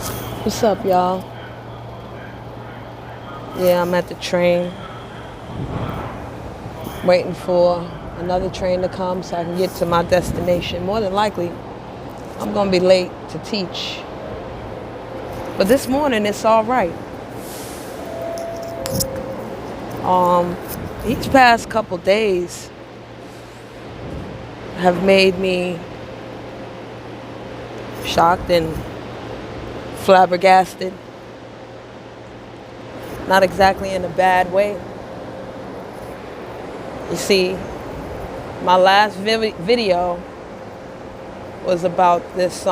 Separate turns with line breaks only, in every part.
What's up, y'all? Yeah, I'm at the train, waiting for another train to come so I can get to my destination. More than likely, I'm gonna be late to teach. But this morning, it's all right. These past couple days have made me shocked and flabbergasted. Not exactly in a bad way. You see, my last video was about this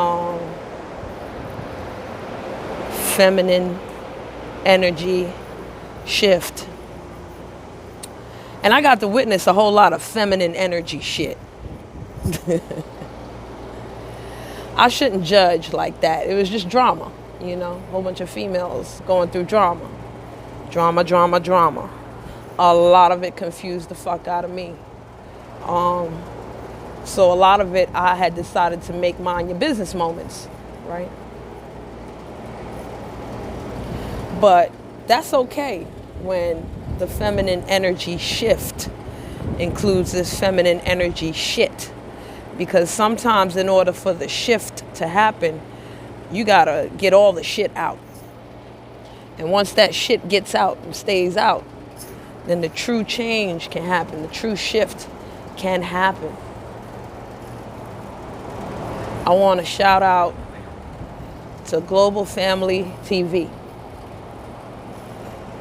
feminine energy shift. And I got to witness a whole lot of feminine energy shit. I shouldn't judge like that. It was just drama, you know, a whole bunch of females going through drama. Drama, drama, drama. A lot of it confused the fuck out of me. So a lot of it I had decided to make mind your business moments, right? But that's okay when the feminine energy shift includes this feminine energy shit. Because sometimes in order for the shift to happen, you gotta get all the shit out. And once that shit gets out and stays out, then the true change can happen. The true shift can happen. I want to shout out to Global Family TV,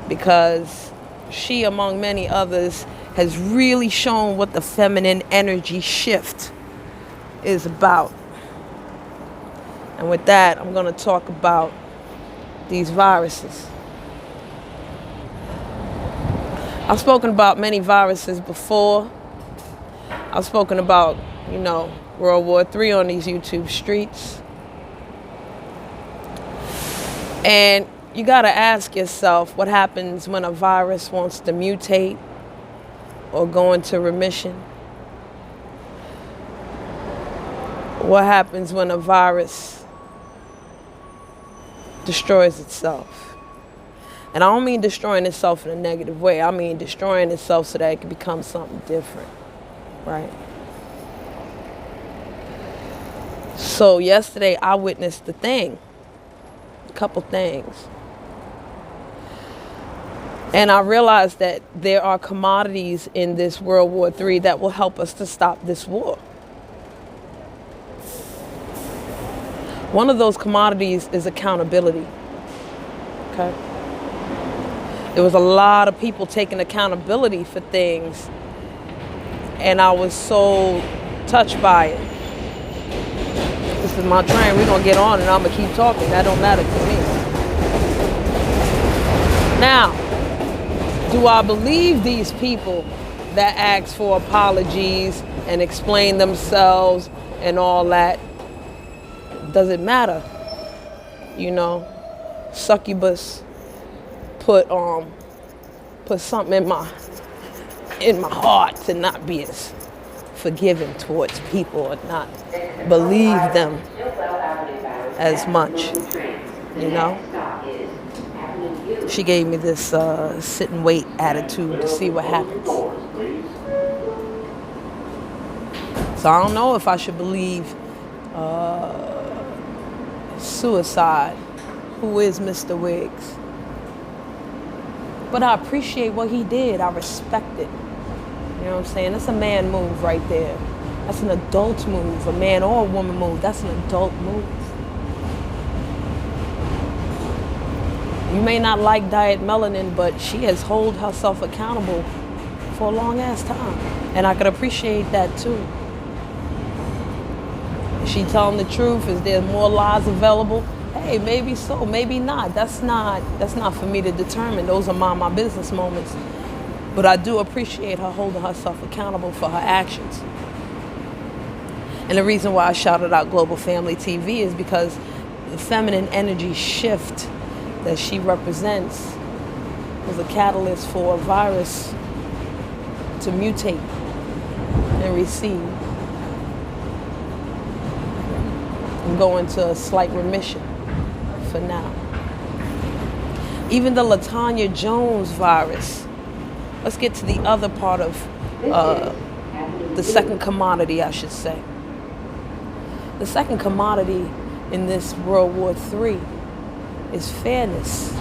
because she, among many others, has really shown what the feminine energy shift is about. And with that, I'm going to talk about these viruses. I've spoken about many viruses before. I've spoken about, World War III on these YouTube streets. And you got to ask yourself what happens when a virus wants to mutate or go into remission. What happens when a virus destroys itself? And I don't mean destroying itself in a negative way. I mean destroying itself so that it can become something different, right? So yesterday I witnessed a couple things. And I realized that there are commodities in this World War III that will help us to stop this war. One of those commodities is accountability, okay? There was a lot of people taking accountability for things, and I was so touched by it. This is my train. We're going to get on, and I'm going to keep talking. That don't matter to me. Now, do I believe these people that ask for apologies and explain themselves and all that? Does it matter? Succubus put something in my heart to not be as forgiving towards people or not believe them as much. She gave me this sit and wait attitude to see what happens. So I don't know if I should believe suicide, who is Mr. Wiggs. But I appreciate what he did. I respect it. You know what I'm saying? That's a man move right there. That's an adult move. A man or a woman move. That's an adult move. You may not like Diet Melanin, but she has held herself accountable for a long ass time. And I could appreciate that too. Is she telling the truth? Is there more lies available? Hey, maybe so, maybe not. That's not for me to determine. Those are my business moments. But I do appreciate her holding herself accountable for her actions. And the reason why I shouted out Global Family TV is because the feminine energy shift that she represents was a catalyst for a virus to mutate and recede and go into a slight remission for now. Even the LaTanya Jones virus. Let's get to the other part of the second commodity, I should say. The second commodity in this World War III is fairness.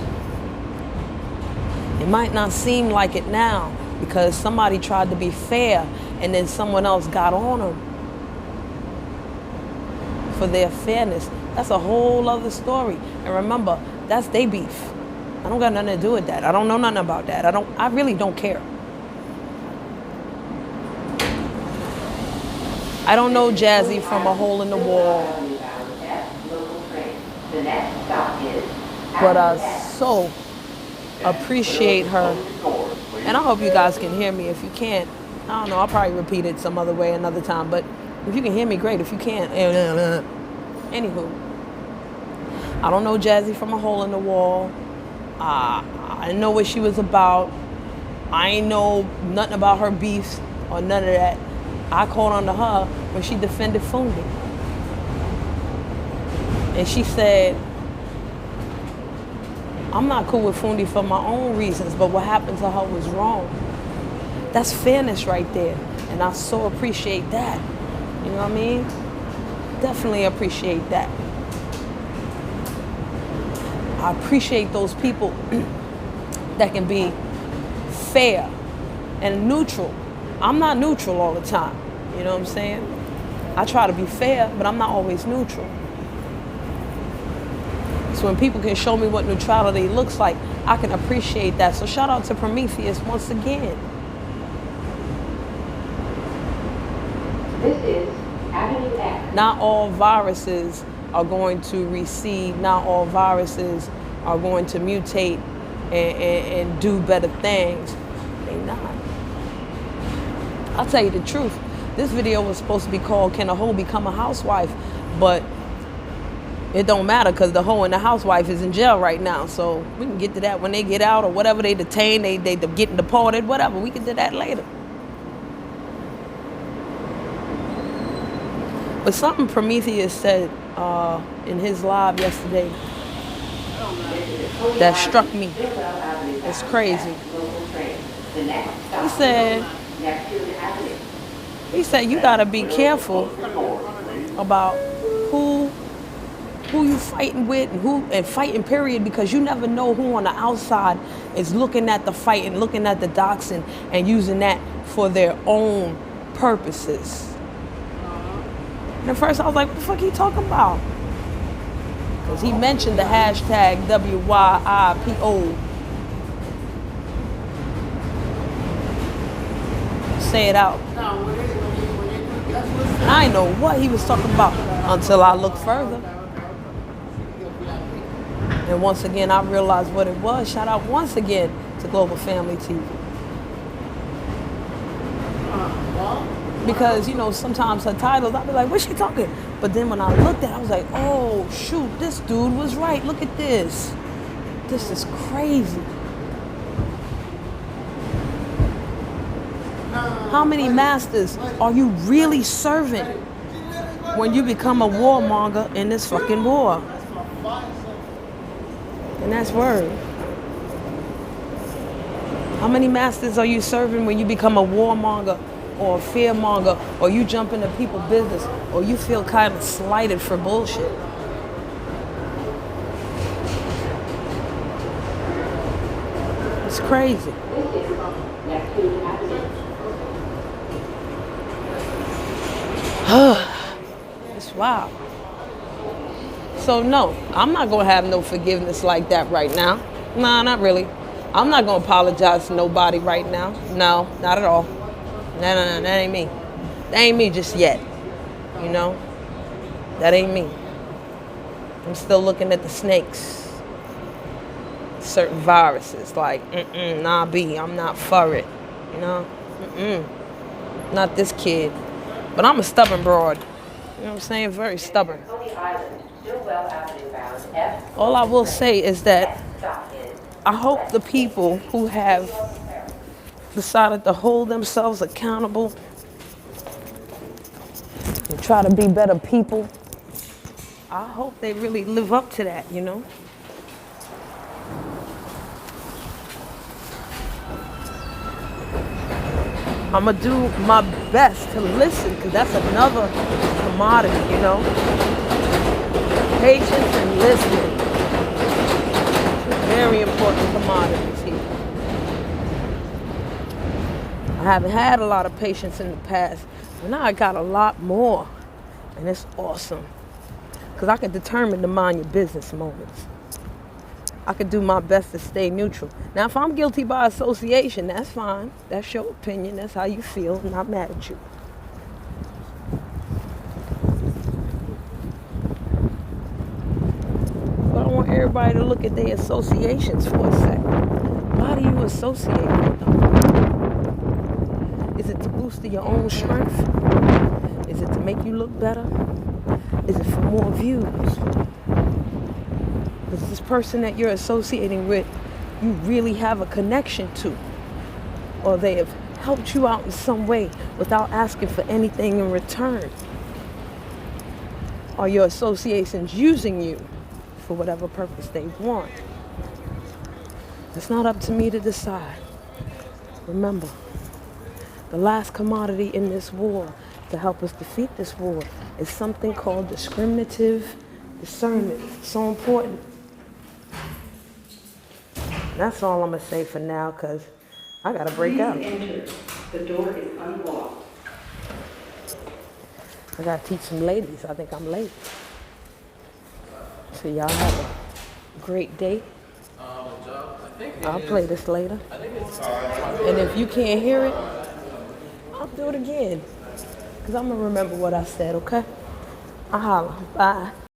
It might not seem like it now because somebody tried to be fair and then someone else got on them for their fairness. That's a whole other story. And remember, that's their beef. I don't got nothing to do with that. I don't know nothing about that. I really don't care. I don't know Jazzy from a hole in the wall. But I so appreciate her. And I hope you guys can hear me. If you can't, I don't know, I'll probably repeat it some other way another time. But if you can hear me, great. If you can't, anywho. I don't know Jazzy from a hole in the wall. I didn't know what she was about. I ain't know nothing about her beefs or none of that. I called on to her when she defended Fundi. And she said, I'm not cool with Fundi for my own reasons, but what happened to her was wrong. That's fairness right there. And I so appreciate that. You know what I mean? Definitely appreciate that. I appreciate those people that can be fair and neutral. I'm not neutral all the time. You know what I'm saying? I try to be fair, but I'm not always neutral. So when people can show me what neutrality looks like, I can appreciate that. So shout out to Prometheus once again.
This is Avenue X.
Not all viruses are going to recede. Not all viruses are going to mutate and do better things. They not. I'll tell you the truth. This video was supposed to be called "Can a Hoe Become a Housewife?" But it don't matter because the hoe and the housewife is in jail right now. So we can get to that when they get out or whatever. They detained, they getting deported, whatever. We can do that later. But something Prometheus said in his live yesterday that struck me. It's crazy. He said you gotta be careful about who you fighting with and fighting period, because you never know who on the outside is looking at the fight and looking at the doxing and using that for their own purposes. And at first I was like, what the fuck he talking about? Because he mentioned the hashtag WWIII. Say it out. I didn't know what he was talking about until I looked further. And once again, I realized what it was. Shout out once again to Global Family TV. Because, you know, sometimes her titles, I'll be like, what's she talking? But then when I looked at it, I was like, oh, shoot, this dude was right. Look at this. This is crazy. How many masters are you really serving when you become a warmonger in this fucking war? And that's word. How many masters are you serving when you become a warmonger or a fearmonger, or you jump into people's business, or you feel kind of slighted for bullshit? It's crazy. It's wild. So no, I'm not gonna have no forgiveness like that right now. Nah, not really. I'm not gonna apologize to nobody right now. No, not at all. No, that ain't me. That ain't me just yet. You know? That ain't me. I'm still looking at the snakes. Certain viruses, like, nah, B, I'm not for it. You know? Not this kid. But I'm a stubborn broad. You know what I'm saying? Very stubborn. All I will say is that I hope the people who have decided to hold themselves accountable and try to be better people I hope they really live up to that, you know? I'm going to do my best to listen, because that's another commodity, you know? Patience and listening. Very important commodities here. I haven't had a lot of patience in the past, but now I got a lot more, and it's awesome. Because I can determine to mind your business moments. I can do my best to stay neutral. Now, if I'm guilty by association, that's fine. That's your opinion. That's how you feel. I'm not mad at you. But I want everybody to look at their associations for a second. Why do you associate with them? Is it to boost your own strength? Is it to make you look better? Is it for more views? Is this person that you're associating with you really have a connection to? Or they have helped you out in some way without asking for anything in return? Are your associations using you for whatever purpose they want? It's not up to me to decide. Remember, the last commodity in this war to help us defeat this war is something called discriminative discernment. It's so important. That's all I'm going to say for now, because I got to break out.
Enter. The door is unlocked.
I got to teach some ladies. I think I'm late. So y'all have a great day. I'll play this later. And if you can't hear it, I'll do it again. Because I'm going to remember what I said, okay? I'll holler. Bye.